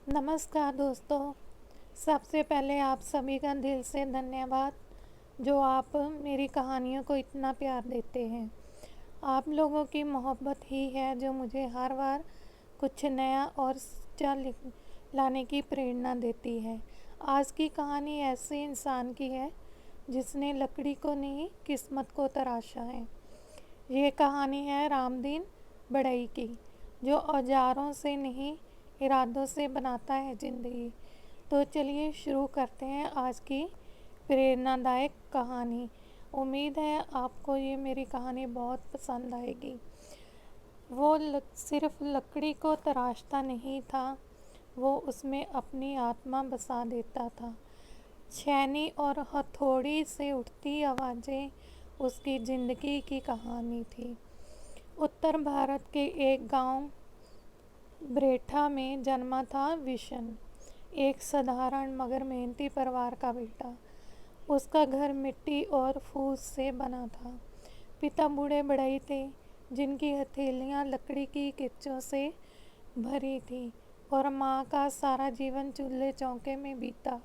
नमस्कार दोस्तों। सबसे पहले आप सभी का दिल से धन्यवाद जो आप मेरी कहानियों को इतना प्यार देते हैं। आप लोगों की मोहब्बत ही है जो मुझे हर बार कुछ नया और सच्चा लाने की प्रेरणा देती है। आज की कहानी ऐसे इंसान की है जिसने लकड़ी को नहीं किस्मत को तराशा है। ये कहानी है रामदीन बढ़ई की, जो औजारों से नहीं इरादों से बनाता है ज़िंदगी। तो चलिए शुरू करते हैं आज की प्रेरणादायक कहानी। उम्मीद है आपको ये मेरी कहानी बहुत पसंद आएगी। वो सिर्फ लकड़ी को तराशता नहीं था, वो उसमें अपनी आत्मा बसा देता था। छेनी और हथौड़ी से उठती आवाज़ें उसकी ज़िंदगी की कहानी थी। उत्तर भारत के एक गांव ब्रेठा में जन्मा था विशन, एक साधारण मगर मेहनती परिवार का बेटा। उसका घर मिट्टी और फूस से बना था। पिता बूढ़े बढ़ई थे जिनकी हथेलियां लकड़ी की किच्चों से भरी थी और माँ का सारा जीवन चूल्हे चौके में बीता।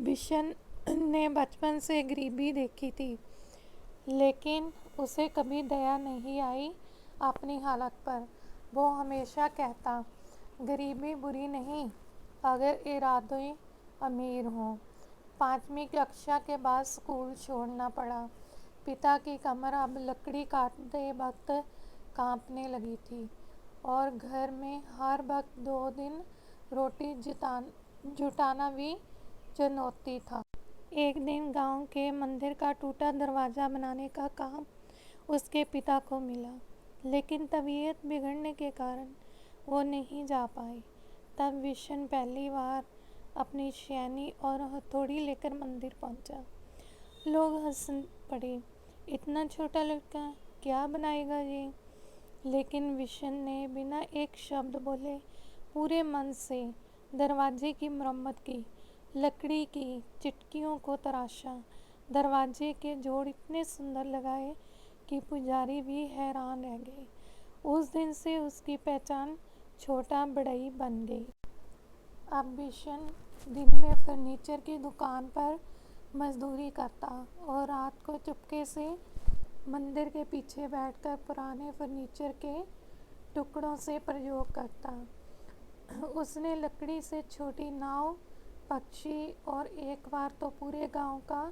विशन ने बचपन से गरीबी देखी थी, लेकिन उसे कभी दया नहीं आई अपनी हालत पर। वो हमेशा कहता, गरीबी बुरी नहीं अगर इरादे अमीर हों। 5वीं कक्षा के बाद स्कूल छोड़ना पड़ा। पिता की कमर अब लकड़ी काटते वक्त कांपने लगी थी और घर में हर वक्त 2 दिन रोटी जुटाना भी चुनौती था। एक दिन गांव के मंदिर का टूटा दरवाज़ा बनाने का काम उसके पिता को मिला, लेकिन तबीयत बिगड़ने के कारण वो नहीं जा पाए। तब विशन पहली बार अपनी छेनी और हथौड़ी लेकर मंदिर पहुंचा। लोग हंस पड़े, इतना छोटा लड़का क्या बनाएगा ये। लेकिन विशन ने बिना एक शब्द बोले पूरे मन से दरवाजे की मरम्मत की। लकड़ी की चिटकियों को तराशा, दरवाजे के जोड़ इतने सुंदर लगाए कि पुजारी भी हैरान रह गए। उस दिन से उसकी पहचान छोटा बढ़ई बन गई। अब विशन दिन में फर्नीचर की दुकान पर मजदूरी करता और रात को चुपके से मंदिर के पीछे बैठकर पुराने फर्नीचर के टुकड़ों से प्रयोग करता। उसने लकड़ी से छोटी नाव, पक्षी और एक बार तो पूरे गांव का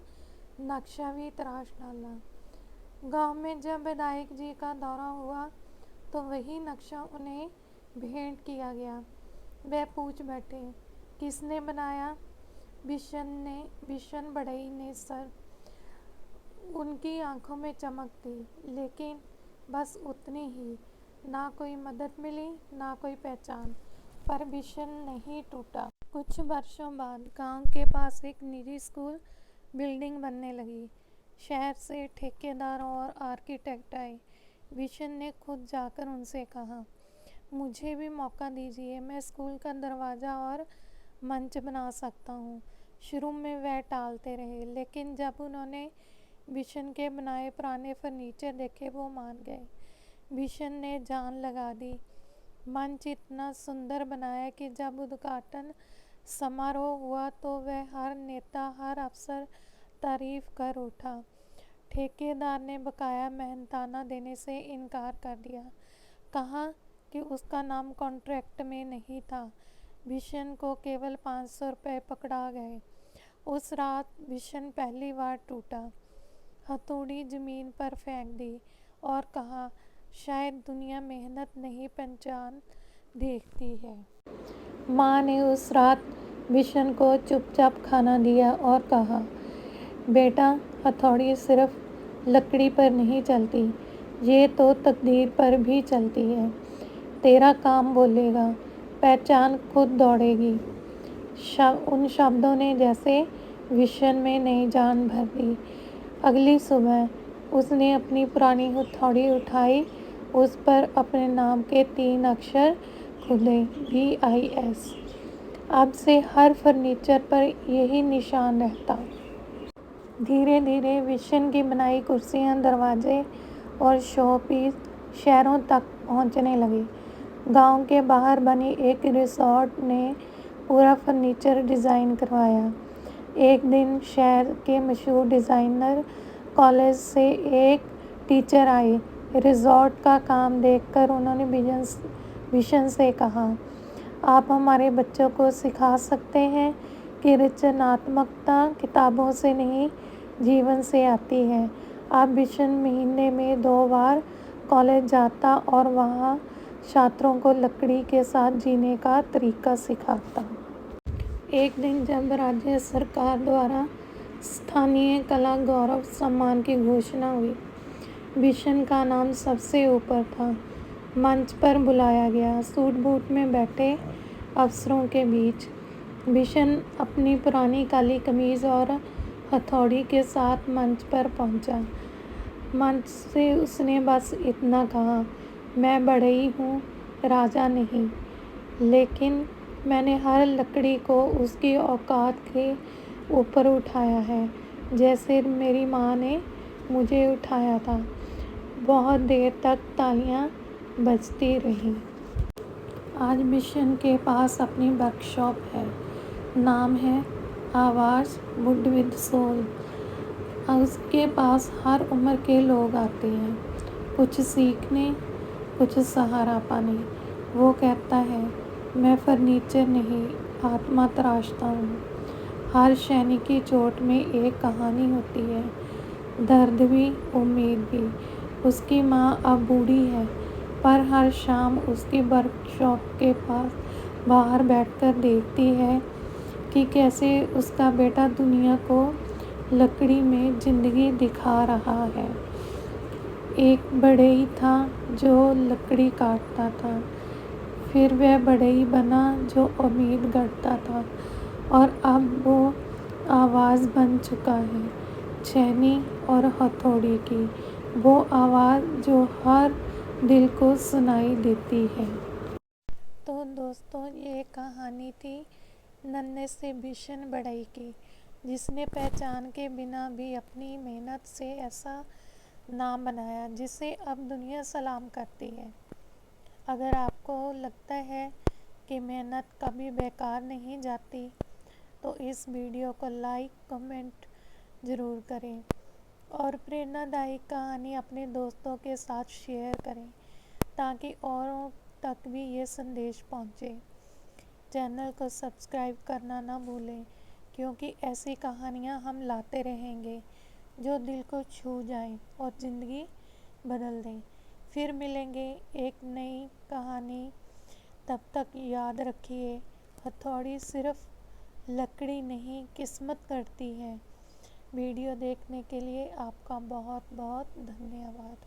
नक्शा भी तराश डाला। गांव में जब विधायक जी का दौरा हुआ तो वही नक्शा उन्हें भेंट किया गया। वह पूछ बैठे, किसने बनाया? विशन बढ़ई ने सर। उनकी आंखों में चमक थी, लेकिन बस उतनी ही। ना कोई मदद मिली, ना कोई पहचान, पर विशन नहीं टूटा। कुछ वर्षों बाद गांव के पास एक निजी स्कूल बिल्डिंग बनने लगी। शहर से ठेकेदारों और आर्किटेक्ट आए। विशन ने खुद जाकर उनसे कहा, मुझे भी मौका दीजिए, मैं स्कूल का दरवाज़ा और मंच बना सकता हूँ। शुरू में वह टालते रहे, लेकिन जब उन्होंने विशन के बनाए पुराने फर्नीचर देखे वो मान गए। विशन ने जान लगा दी। मंच इतना सुंदर बनाया कि जब उद्घाटन समारोह हुआ तो वह हर नेता, हर अफसर तारीफ कर उठा। ठेकेदार ने बकाया मेहनताना देने से इनकार कर दिया। कहा कि उसका नाम कॉन्ट्रैक्ट में नहीं था। विशन को केवल 500 रुपये पकड़ा गए। उस रात विशन पहली बार टूटा। हथौड़ी जमीन पर फेंक दी और कहा, शायद दुनिया मेहनत नहीं पहचान देखती है। माँ ने उस रात विशन को चुपचाप खाना दिया और कहा, बेटा, हथौड़ी सिर्फ लकड़ी पर नहीं चलती, ये तो तकदीर पर भी चलती है। तेरा काम बोलेगा, पहचान खुद दौड़ेगी। उन शब्दों ने जैसे विशन में नई जान भर दी। अगली सुबह उसने अपनी पुरानी हथौड़ी उठाई, उस पर अपने नाम के 3 अक्षर खुले, VIS। अब से हर फर्नीचर पर यही निशान रहता। धीरे धीरे विशन की बनाई कुर्सियां, दरवाजे और शो पीस शहरों तक पहुंचने लगे। गांव के बाहर बनी एक रिसोर्ट ने पूरा फर्नीचर डिज़ाइन करवाया। एक दिन शहर के मशहूर डिज़ाइनर कॉलेज से एक टीचर आई। रिसोर्ट का काम देखकर उन्होंने विजन से कहा, आप हमारे बच्चों को सिखा सकते हैं कि रचनात्मकता किताबों से नहीं, जीवन से आती है। अब विजन महीने में 2 बार कॉलेज जाता और वहाँ छात्रों को लकड़ी के साथ जीने का तरीका सिखाता। एक दिन जब राज्य सरकार द्वारा स्थानीय कला गौरव सम्मान की घोषणा हुई, विजन का नाम सबसे ऊपर था। मंच पर बुलाया गया। सूट बूट में बैठे अफसरों के बीच विजन अपनी पुरानी काली कमीज और हथौड़ी के साथ मंच पर पहुंचा। मंच से उसने बस इतना कहा, मैं बढ़ई हूँ, राजा नहीं, लेकिन मैंने हर लकड़ी को उसकी औकात के ऊपर उठाया है, जैसे मेरी माँ ने मुझे उठाया था। बहुत देर तक तालियां बजती रहीं। आज विजन के पास अपनी वर्कशॉप है। नाम है आवाज़ वुड विद सोल। उसके पास हर उम्र के लोग आते हैं, कुछ सीखने, कुछ सहारा पाने। वो कहता है, मैं फर्नीचर नहीं, आत्मा तराशता हूँ। हर सैनिक की चोट में एक कहानी होती है, दर्द भी, उम्मीद भी। उसकी माँ अब बूढ़ी है, पर हर शाम उसकी वर्कशॉप के पास बाहर बैठकर देखती है कि कैसे उसका बेटा दुनिया को लकड़ी में ज़िंदगी दिखा रहा है। एक बढ़ई था जो लकड़ी काटता था, फिर वह बढ़ई बना जो उम्मीद गढ़ता था, और अब वो आवाज़ बन चुका है, छेनी और हथौड़ी की, वो आवाज़ जो हर दिल को सुनाई देती है। तो दोस्तों, ये कहानी थी नन्हे से विजन बढ़ई की, जिसने पहचान के बिना भी अपनी मेहनत से ऐसा नाम बनाया जिसे अब दुनिया सलाम करती है। अगर आपको लगता है कि मेहनत कभी बेकार नहीं जाती, तो इस वीडियो को लाइक कमेंट ज़रूर करें और प्रेरणादायक कहानी अपने दोस्तों के साथ शेयर करें, ताकि औरों तक भी ये संदेश पहुंचे। चैनल को सब्सक्राइब करना ना भूलें, क्योंकि ऐसी कहानियाँ हम लाते रहेंगे जो दिल को छू जाएं और ज़िंदगी बदल दें। फिर मिलेंगे एक नई कहानी। तब तक याद रखिए, हथौड़ी सिर्फ लकड़ी नहीं, किस्मत करती है। वीडियो देखने के लिए आपका बहुत बहुत धन्यवाद।